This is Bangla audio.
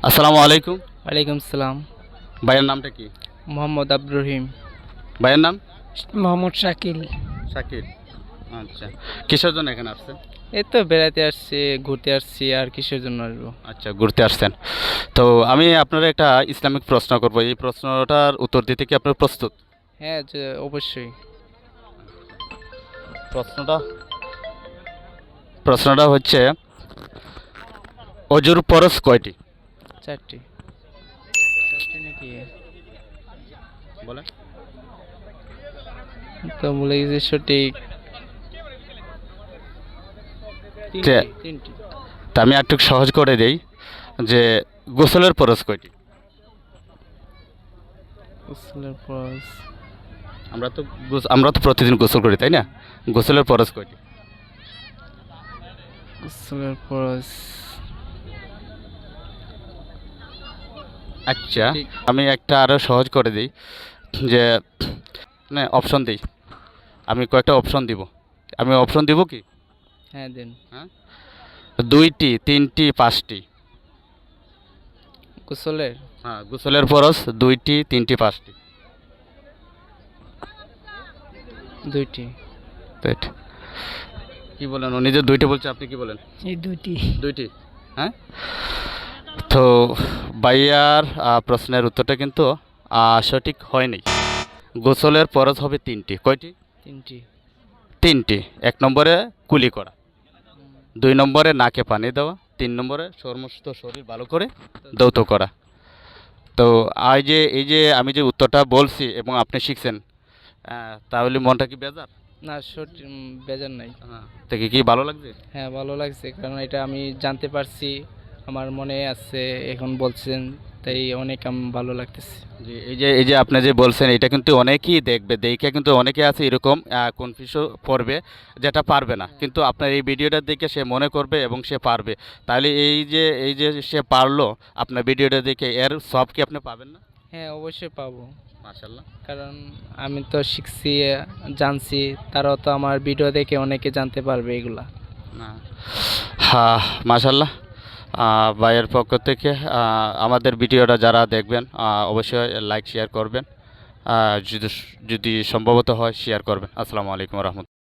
আসসালামু আলাইকুম। ওয়ালাইকুম সালাম। ভাইয়ের নামটা কি? মোহাম্মদ আব্দুর রহিম। ভাইয়ের নাম? মোহাম্মদ শাকিল। শাকির। আচ্ছা, কিসের জন্য এখানে আসছেন? এই তো বেড়াতে আসছি, ঘুরতে আসছি, আর কিসের জন্য আসবো? আচ্ছা, ঘুরতে আসছেন। তো আমি আপনার একটা ইসলামিক প্রশ্ন করব, এই প্রশ্নটার উত্তর দিতে কি আপনার প্রস্তুত? হ্যাঁ, যে অবশ্যই। প্রশ্নটা প্রশ্নটা হচ্ছে, অজুর ফরজ কয়টি? চারটি। চারটি নাকি? বলেন। তো বলে গেছি সঠিক। যে- তিনটি। তা আমি একটু সহজ করে দেই, যে গোসলের ফরজ কয়টি? গোসলের ফরজ। আমরা তো প্রতিদিন গোসল করি, তাই না? গোসলের ফরজ কয়টি? গোসলের ফরজ। আচ্ছা, ঠিক। আমি একটা আরো সহজ করে দিই, যে না, অপশন দিই। আমি কয়েকটা অপশন দিব। আমি অপশন দিব কি? হ্যাঁ, দিন। হ্যাঁ, দুইটি, তিনটি, পাঁচটি। গোসলের হ্যাঁ, গোসলের ফরজ দুইটি, তিনটি, পাঁচটি। দুইটি। দুইটি। কি বলেন? ও নিজে দুইটি বলছে, আপনি কি বলেন? এই দুইটি। দুইটি। হ্যাঁ, তো ভাইয়ার প্রশ্নের উত্তরটা কিন্তু সঠিক হয়নি। গোসলের ফরজ হবে তিনটি। কয়টি? তিনটি। তিনটি। এক নম্বরে কুলি করা, দুই নম্বরে নাকে পানি দেওয়া, তিন নম্বরে সমস্ত শরীর ভালো করে ধৌত করা। তো এই যে আমি যে উত্তরটা বলছি এবং আপনি শিখছেন, তাহলে মনটা কি বেজার? না, সঠিক বেজার নাই। হ্যাঁ, থেকে কি ভালো লাগছে? হ্যাঁ, ভালো লাগছে, কারণ এটা আমি জানতে পারছি, আমার মনে আছে, এখন বলছেন, তাই অনেক ভালো লাগতেছে। যে এই যে আপনি যে বলছেন, এটা কিন্তু অনেকেই দেখবে, দেখে কিন্তু অনেকে আছে এরকম কনফিউশন পড়বে, যেটা পারবে না, কিন্তু আপনার এই ভিডিওটা দেখে সে মনে করবে এবং সে পারবে। তাহলে এই যে সে পারলো আপনার ভিডিওটা দেখে, এর সব কি আপনি পাবেন না? হ্যাঁ, অবশ্যই পাবো, মাশাল্লাহ। কারণ আমি তো শিখছি, জানছি, তারাও তো আমার ভিডিও দেখে অনেকে জানতে পারবে এগুলা। না, হ্যাঁ, মাশাল্লাহ। ভাইয়ের পক্ষ থেকে আমাদের ভিডিওটা যারা দেখবেন, অবশ্যই লাইক শেয়ার করবেন, যদি যদি সম্ভবত হয় শেয়ার করবেন। আসসালামু আলাইকুম রহমতুল্লাহ।